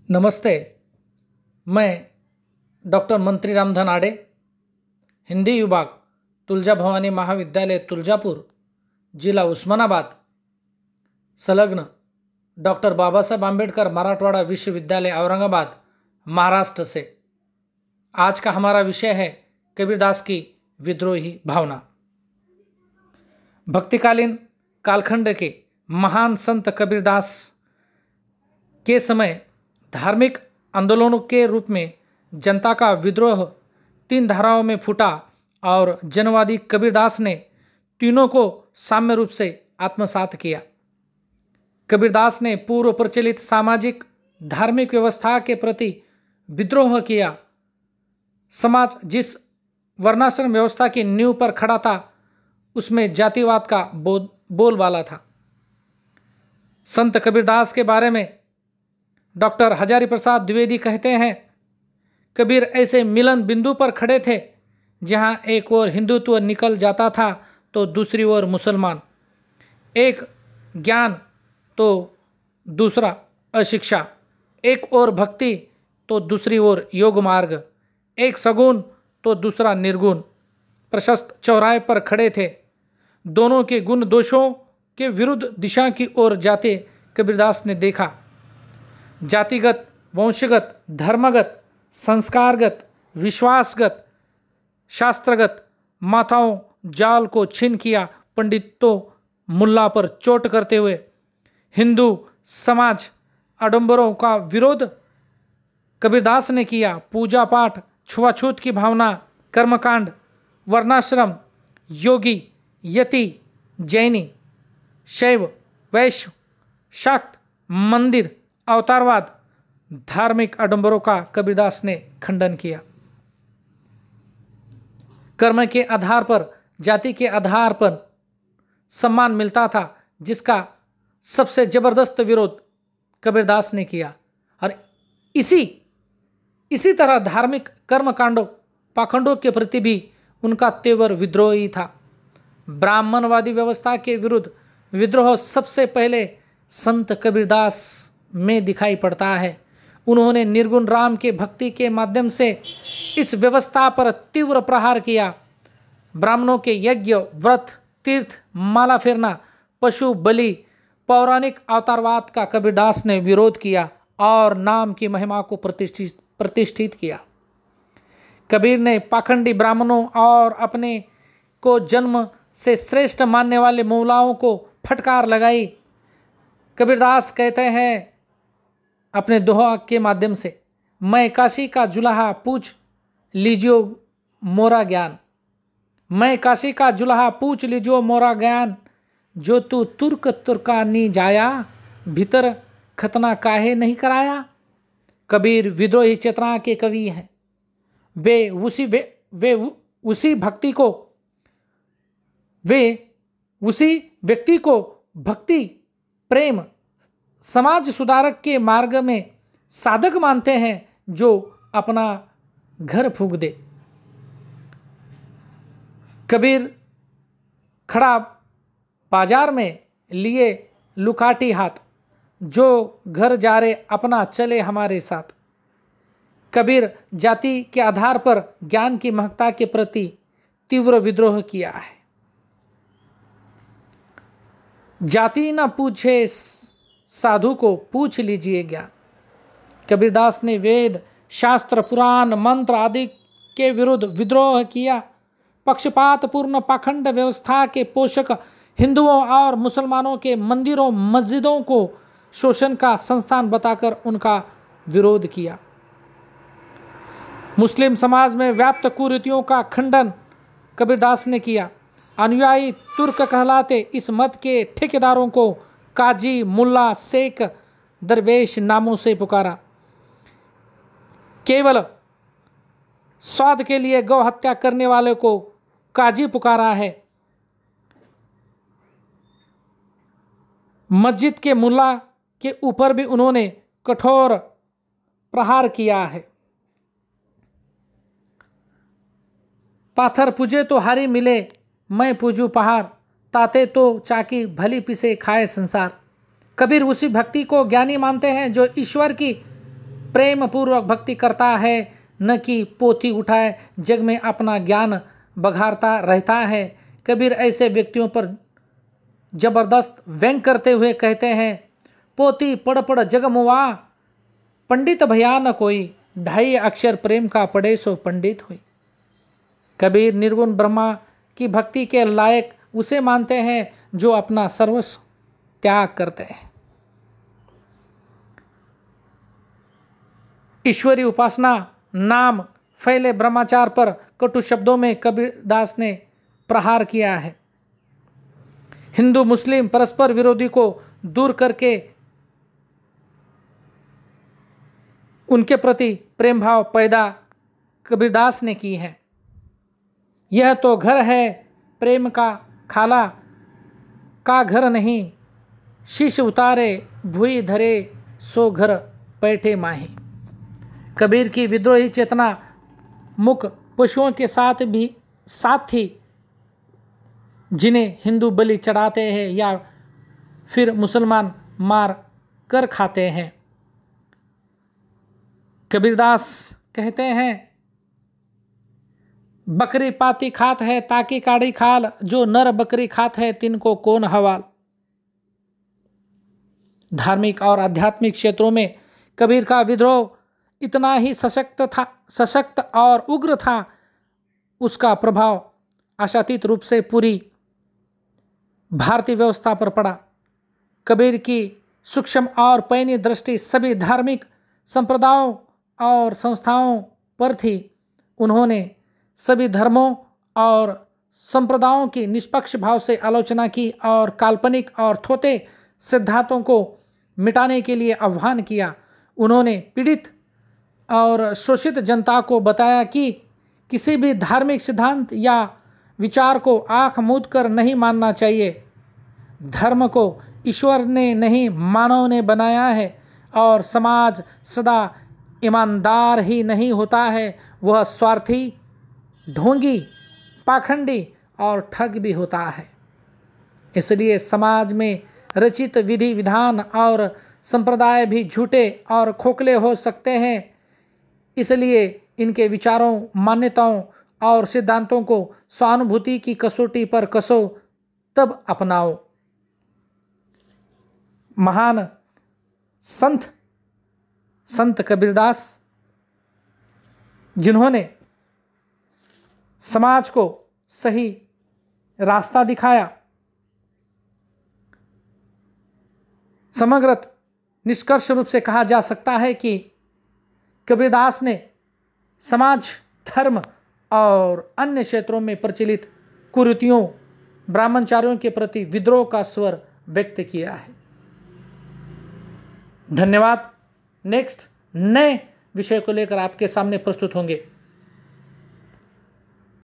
नमस्ते। मैं डॉक्टर मंत्री रामधन आडे, हिंदी विभाग, तुलजा भवानी महाविद्यालय तुलजापुर, जिला उस्मानाबाद, संलग्न डॉक्टर बाबा साहब आम्बेडकर मराठवाड़ा विश्वविद्यालय औरंगाबाद, महाराष्ट्र से आज का हमारा विषय है कबीरदास की विद्रोही भावना। भक्तिकालीन कालखंड के महान संत कबीरदास के समय धार्मिक आंदोलनों के रूप में जनता का विद्रोह 3 धाराओं में फूटा और जनवादी कबीरदास ने तीनों को साम्य रूप से आत्मसात किया। कबीरदास ने पूर्व प्रचलित सामाजिक धार्मिक व्यवस्था के प्रति विद्रोह किया। समाज जिस वर्णाश्रम व्यवस्था की नींव पर खड़ा था उसमें जातिवाद का बोलबाला था। संत कबीरदास के बारे में डॉक्टर हजारी प्रसाद द्विवेदी कहते हैं, कबीर ऐसे मिलन बिंदु पर खड़े थे जहां एक ओर हिंदुत्व निकल जाता था तो दूसरी ओर मुसलमान, एक ज्ञान तो दूसरा अशिक्षा, एक ओर भक्ति तो दूसरी ओर योग मार्ग, एक सगुण तो दूसरा निर्गुण प्रशस्त चौराहे पर खड़े थे। दोनों के गुण दोषों के विरुद्ध दिशा की ओर जाते कबीरदास ने देखा। जातिगत, वंशगत, धर्मगत, संस्कारगत, विश्वासगत, शास्त्रगत माताओं जाल को छीन किया। पंडितों मुल्ला पर चोट करते हुए हिंदू समाज आडंबरों का विरोध कबीरदास ने किया। पूजा पाठ, छुआछूत की भावना, कर्मकांड, वर्णाश्रम, योगी, यति, जैनी, शैव, वैश्य, शाक्त, मंदिर, अवतारवाद, धार्मिक आडंबरों का कबीरदास ने खंडन किया। कर्म के आधार पर, जाति के आधार पर सम्मान मिलता था, जिसका सबसे जबरदस्त विरोध कबीरदास ने किया। और इसी तरह धार्मिक कर्मकांडों, पाखंडों के प्रति भी उनका तीव्र विद्रोह ही था। ब्राह्मणवादी व्यवस्था के विरुद्ध विद्रोह सबसे पहले संत कबीरदास में दिखाई पड़ता है। उन्होंने निर्गुण राम के भक्ति के माध्यम से इस व्यवस्था पर तीव्र प्रहार किया। ब्राह्मणों के यज्ञ, व्रत, तीर्थ, माला फेरना, पशु बलि, पौराणिक अवतारवाद का कबीरदास ने विरोध किया और नाम की महिमा को प्रतिष्ठित किया। कबीर ने पाखंडी ब्राह्मणों और अपने को जन्म से श्रेष्ठ मानने वाले मौलाओं को फटकार लगाई। कबीरदास कहते हैं अपने दोहा के माध्यम से, मैं काशी का जुलाहा पूछ लीजियो मोरा ज्ञान, मैं काशी का जुलाहा पूछ लीजियो मोरा ज्ञान, जो तू तुर्क तुर्कानी जाया, भीतर खतना काहे नहीं कराया। कबीर विद्रोही चेतना के कवि हैं। वे उसी व्यक्ति को भक्ति, प्रेम, समाज सुधारक के मार्ग में साधक मानते हैं जो अपना घर फूंक दे। कबीर खड़ा बाजार में लिए लुकाटी हाथ, जो घर जा रे अपना चले हमारे साथ। कबीर जाति के आधार पर ज्ञान की महत्ता के प्रति तीव्र विद्रोह किया है। जाति न पूछे साधु को, पूछ लीजिए ज्ञान। कबीरदास ने वेद, शास्त्र, पुराण, मंत्र आदि के विरुद्ध विद्रोह किया। पक्षपातपूर्ण पाखंड व्यवस्था के पोषक हिंदुओं और मुसलमानों के मंदिरों, मस्जिदों को शोषण का संस्थान बताकर उनका विरोध किया। मुस्लिम समाज में व्याप्त कुरीतियों का खंडन कबीरदास ने किया। अनुयायी तुर्क कहलाते इस मत के ठेकेदारों को काजी, मुल्ला, शेख, दरवेश नामों से पुकारा। केवल स्वाद के लिए गौ हत्या करने वाले को काजी पुकारा है। मस्जिद के मुल्ला के ऊपर भी उन्होंने कठोर प्रहार किया है। पाथर पूजे तो हारी मिले, मैं पूजू पहाड़, ताते तो चाकी भली पिसे खाए संसार। कबीर उसी भक्ति को ज्ञानी मानते हैं जो ईश्वर की प्रेम पूर्वक भक्ति करता है, न कि पोथी उठाए जग में अपना ज्ञान बघारता रहता है। कबीर ऐसे व्यक्तियों पर जबरदस्त व्यंग करते हुए कहते हैं, पोथी पढ़ पढ़ जग मुआ, पंडित भया न कोई, 2.5 अक्षर प्रेम का पढ़े सो पंडित हुई। कबीर निर्गुण ब्रह्मा की भक्ति के लायक उसे मानते हैं जो अपना सर्वस्व त्याग करते हैं। ईश्वरी उपासना नाम फैले ब्रह्माचार पर कटु शब्दों में कबीरदास ने प्रहार किया है। हिंदू मुस्लिम परस्पर विरोधी को दूर करके उनके प्रति प्रेम भाव पैदा कबीरदास ने की है। यह तो घर है प्रेम का खाला का घर नहीं, शीश उतारे भुई धरे सो घर बैठे माही। कबीर की विद्रोही चेतना मुक पशुओं के साथ थी, जिन्हें हिंदू बलि चढ़ाते हैं या फिर मुसलमान मार कर खाते हैं। कबीरदास कहते हैं, बकरी पाती खात है ताकि काढ़ी खाल, जो नर बकरी खात है तिनको कौन हवाल। धार्मिक और आध्यात्मिक क्षेत्रों में कबीर का विद्रोह इतना ही सशक्त और उग्र था, उसका प्रभाव आशातीत रूप से पूरी भारतीय व्यवस्था पर पड़ा। कबीर की सूक्ष्म और पैनी दृष्टि सभी धार्मिक संप्रदायों और संस्थाओं पर थी। उन्होंने सभी धर्मों और संप्रदायों की निष्पक्ष भाव से आलोचना की और काल्पनिक और थोथे सिद्धांतों को मिटाने के लिए आह्वान किया। उन्होंने पीड़ित और शोषित जनता को बताया कि किसी भी धार्मिक सिद्धांत या विचार को आंख मूंद कर नहीं मानना चाहिए। धर्म को ईश्वर ने नहीं मानव ने बनाया है और समाज सदा ईमानदार ही नहीं होता है, वह स्वार्थी, ढोंगी, पाखंडी और ठग भी होता है। इसलिए समाज में रचित विधि विधान और संप्रदाय भी झूठे और खोखले हो सकते हैं। इसलिए इनके विचारों, मान्यताओं और सिद्धांतों को सहानुभूति की कसौटी पर कसो, तब अपनाओ। महान संत कबीरदास, जिन्होंने समाज को सही रास्ता दिखाया, समग्र निष्कर्ष रूप से कहा जा सकता है कि कबीरदास ने समाज, धर्म और अन्य क्षेत्रों में प्रचलित कुरीतियों, ब्राह्मणचारियों के प्रति विद्रोह का स्वर व्यक्त किया है। धन्यवाद। नेक्स्ट नए विषय को लेकर आपके सामने प्रस्तुत होंगे।